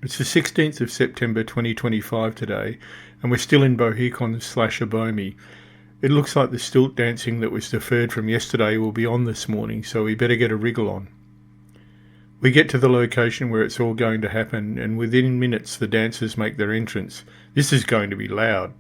It's the 16th of September 2025 today, and we're still in Bohicon / Abomey. It looks like the stilt dancing that was deferred from yesterday will be on this morning, so we better get a wriggle on. We get to the location where it's all going to happen, and within minutes the dancers make their entrance. This is going to be loud.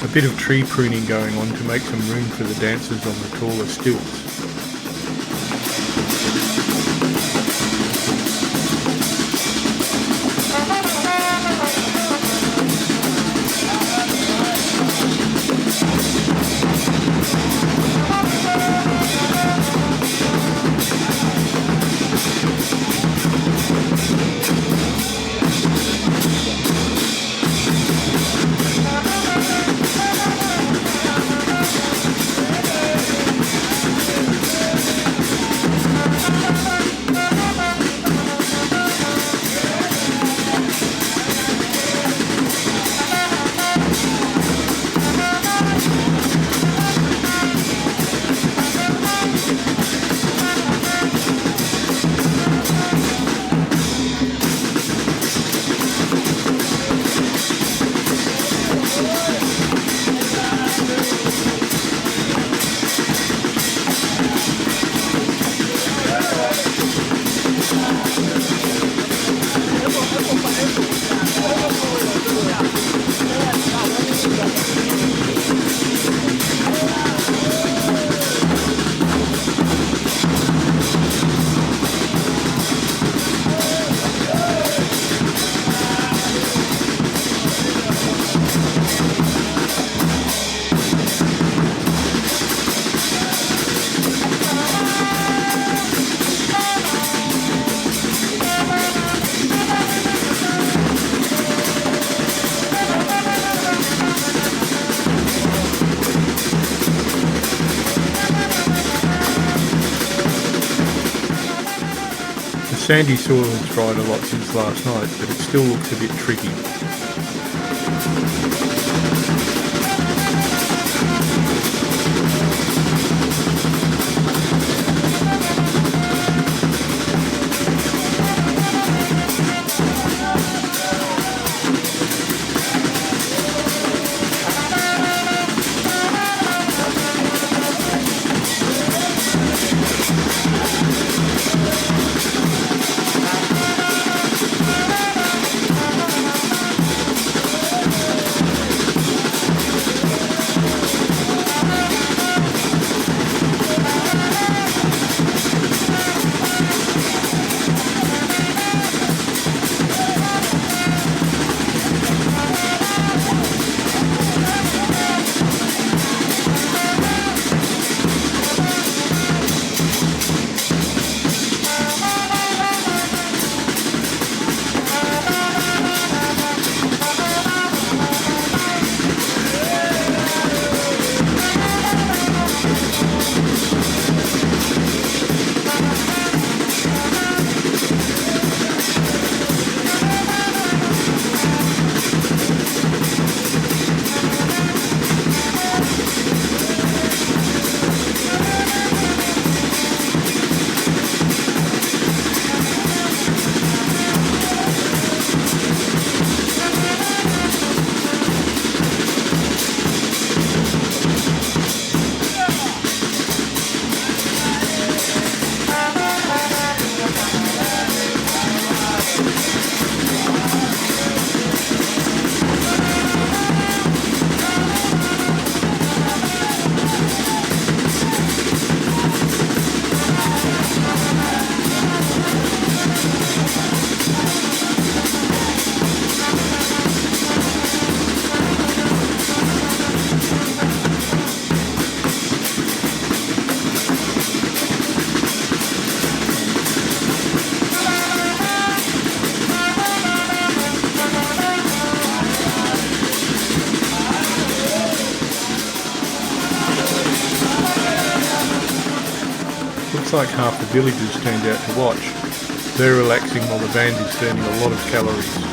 A bit of tree pruning going on to make some room for the dancers on the taller stilts. The sandy soil has dried a lot since last night, but it still looks a bit tricky. like half the villagers turned out to watch. They're relaxing while the band is burning a lot of calories.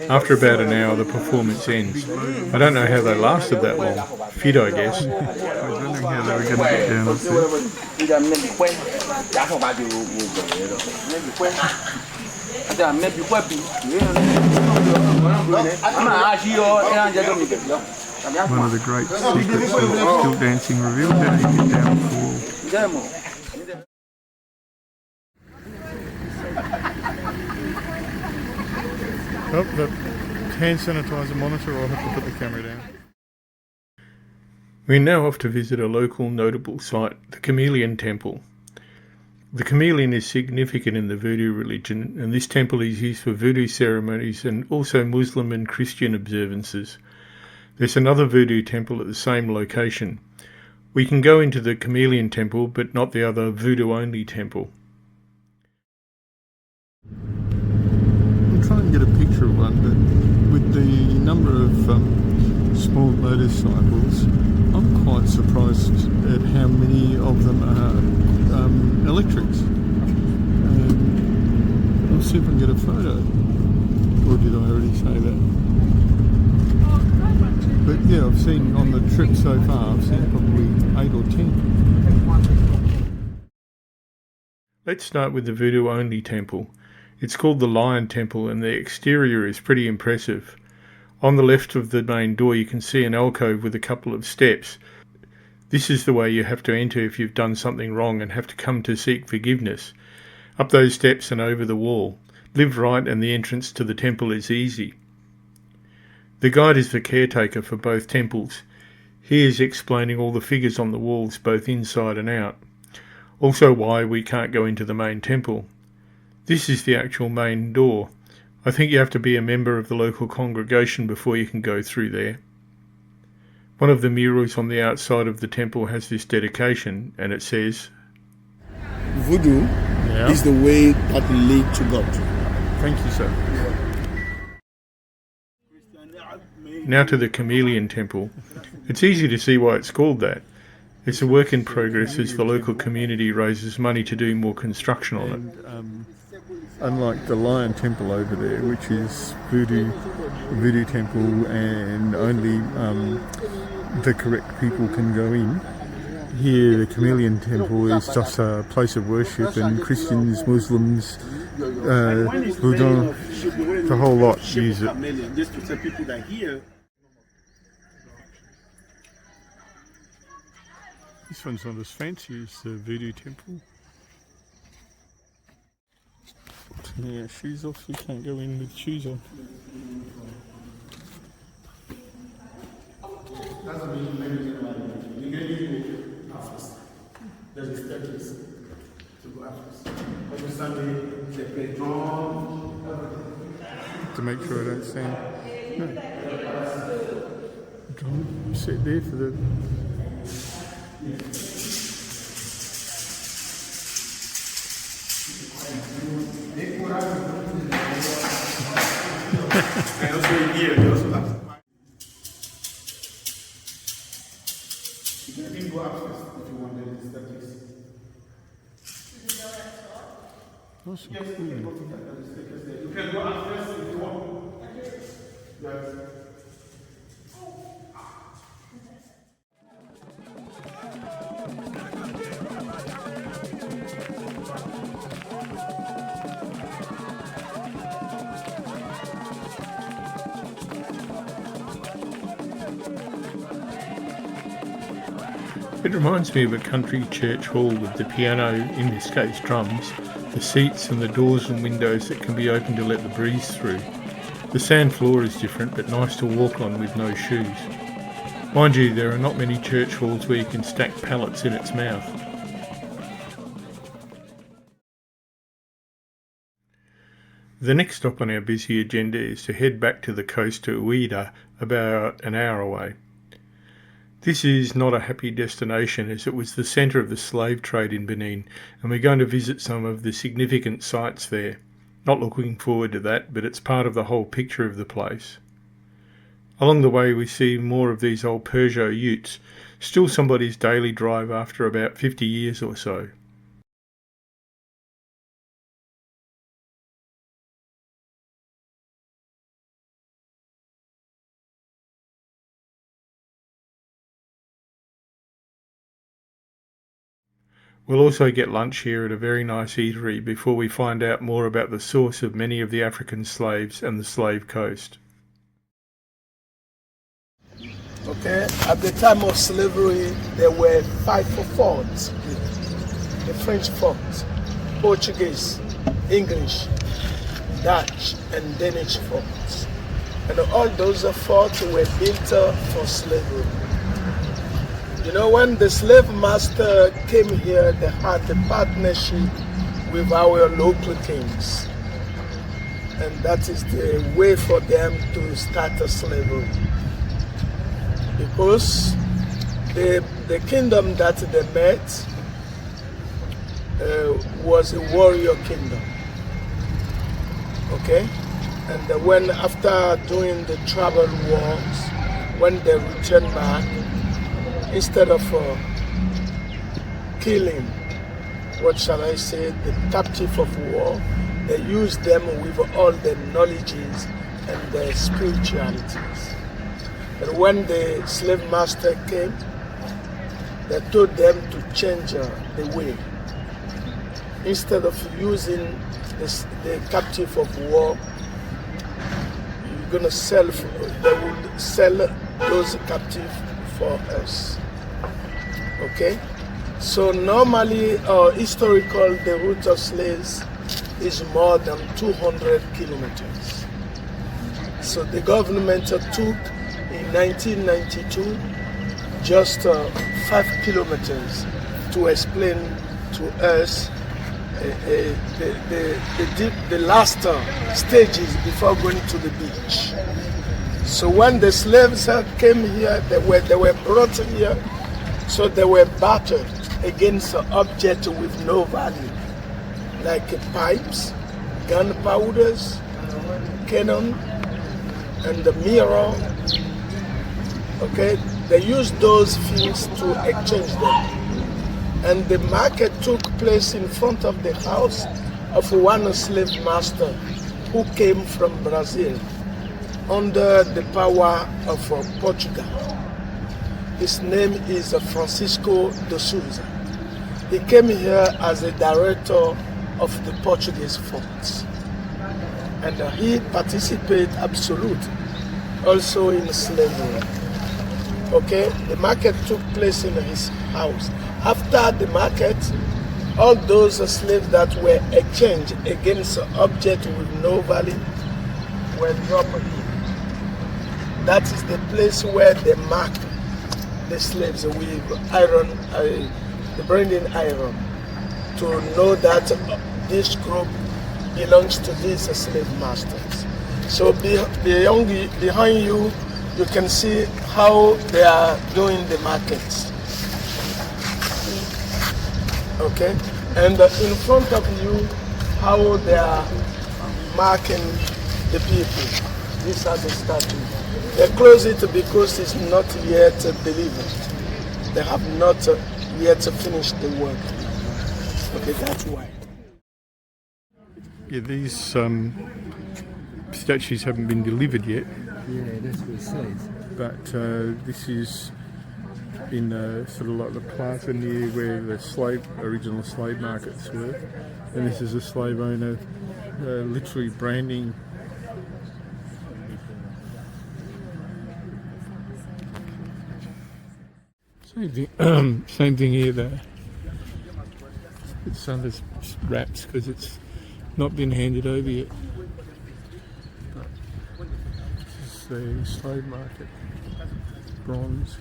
After about an hour, the performance ends. I don't know how they lasted that long. Fit, I guess. I was wondering how they were going to get down off One of the great secrets of stilt dancing revealed, how do you get down off the wall? Oh, the hand sanitizer monitor, I'll have to put the camera down. We're now off to visit a local notable site, the Chameleon Temple. The chameleon is significant in the Voodoo religion, and this temple is used for Voodoo ceremonies and also Muslim and Christian observances. There's another Voodoo Temple at the same location. We can go into the Chameleon Temple, but not the other Voodoo-only temple. I'm trying to get a picture of one, but with the number of small motorcycles, I'm quite surprised at how many of them are electrics. I'll see if I can get a photo. Or did I already say that? But yeah, I've seen on the trip so far, I've seen probably 8 or 10. Let's start with the Voodoo-only temple. It's called the Lion Temple, and the exterior is pretty impressive. On the left of the main door you can see an alcove with a couple of steps. This is the way you have to enter if you've done something wrong and have to come to seek forgiveness. Up those steps and over the wall. Live right and the entrance to the temple is easy. The guide is the caretaker for both temples. He is explaining all the figures on the walls both inside and out. Also why we can't go into the main temple. This is the actual main door. I think you have to be a member of the local congregation before you can go through there. One of the murals on the outside of the temple has this dedication, and it says, Voodoo is the way that lead to God. Thank you, sir. Now to the Chameleon Temple. It's easy to see why it's called that. It's a work in progress as the local community raises money to do more construction on it. Unlike the Lion Temple over there, which is Voodoo Temple, and only the correct people can go in, here the Chameleon Temple is just a place of worship, and Christians, Muslims, Buddha, the whole lot use it. This one's not as fancy as the Voodoo Temple. Yeah, shoes off, you can't go in with shoes on. There's a staircase to go after. Every Sunday they play drum. To make sure I don't stand. No. Drum, sit there for the... And also here, they also have. You can go upstairs if you want the staircase. Awesome. Yes, you can go to the staircase there. You can go upstairs if you want. Yes. It reminds me of a country church hall with the piano, in this case drums, the seats and the doors and windows that can be opened to let the breeze through. The sand floor is different but nice to walk on with no shoes. Mind you, there are not many church halls where you can stack pallets in its mouth. The next stop on our busy agenda is to head back to the coast to Ouidah, about an hour away. This is not a happy destination as it was the centre of the slave trade in Benin, and we're going to visit some of the significant sites there. Not looking forward to that, but it's part of the whole picture of the place. Along the way we see more of these old Peugeot utes, still somebody's daily drive after about 50 years or so. We'll also get lunch here at a very nice eatery before we find out more about the source of many of the African slaves and the slave coast. Okay, at the time of slavery, there were 5 forts. The French fort, Portuguese, English, Dutch, and Danish forts. And all those forts were built for slavery. You know, when the slave master came here, they had a partnership with our local kings. And that is the way for them to start a slavery. Because the kingdom that they met was a warrior kingdom. Okay? And when after doing the travel wars, when they returned back, instead of killing, what shall I say, the captive of war, they used them with all the knowledges and the spiritualities. But when the slave master came, they told them to change the way. Instead of using the captive of war, you're gonna they will sell those captives for us. Okay? So normally, historical, the route of slaves is more than 200 kilometers. So the government took in 1992 just 5 kilometers to explain to us the last stages before going to the beach. So when the slaves came here, they were brought here, so they were battered against objects with no value, like pipes, gunpowders, cannon, and the mirror. Okay, they used those things to exchange them. And the market took place in front of the house of one slave master who came from Brazil under the power of Portugal. His name is Francisco de Souza. He came here as a director of the Portuguese forts. And he participated absolutely also in slavery. Okay, the market took place in his house. After the market, all those slaves that were exchanged against objects with no value were dropped here. That is the place where they mark the slaves with iron, the branding iron, to know that this group belongs to these slave masters. So behind you, you can see how they are doing the markets. Okay, and in front of you, how they are marking the people. These are the statues. They close it because it's not yet delivered. They have not yet finished the work. Okay, that's why. Yeah, these statues haven't been delivered yet. Yeah, that's what it says. But this is in sort of like the plaza near where the original slave markets were. And this is a slave owner literally branding. Same thing here though. It's under wraps because it's not been handed over yet. This is the slave market, bronze.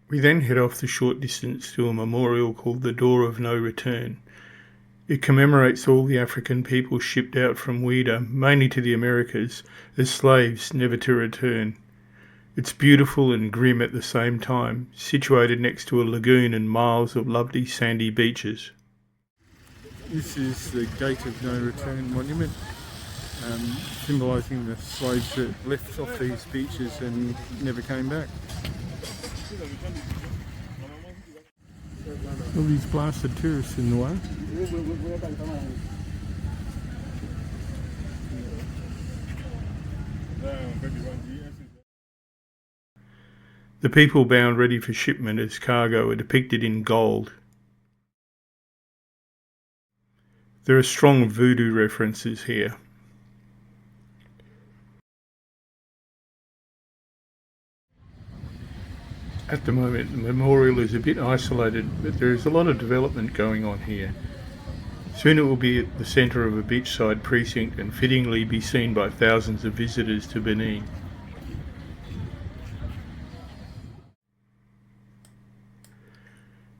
We then head off the short distance to a memorial called the Door of No Return. It commemorates all the African people shipped out from Ouidah, mainly to the Americas, as slaves never to return. It's beautiful and grim at the same time, situated next to a lagoon and miles of lovely sandy beaches. This is the Gate of No Return monument, symbolising the slaves that left off these beaches and never came back. All these blasted tourists in the way. The people bound ready for shipment as cargo are depicted in gold. There are strong voodoo references here. At the moment, the memorial is a bit isolated, but there is a lot of development going on here. Soon it will be at the centre of a beachside precinct and fittingly be seen by thousands of visitors to Benin.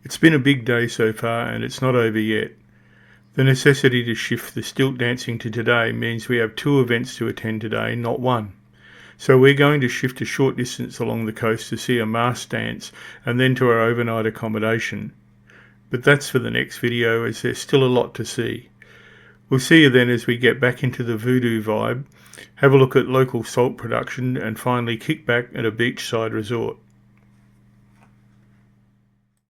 It's been a big day so far and it's not over yet. The necessity to shift the stilt dancing to today means we have 2 events to attend today, not 1. So we're going to shift a short distance along the coast to see a mass dance and then to our overnight accommodation. But that's for the next video as there's still a lot to see. We'll see you then as we get back into the voodoo vibe, have a look at local salt production and finally kick back at a beachside resort.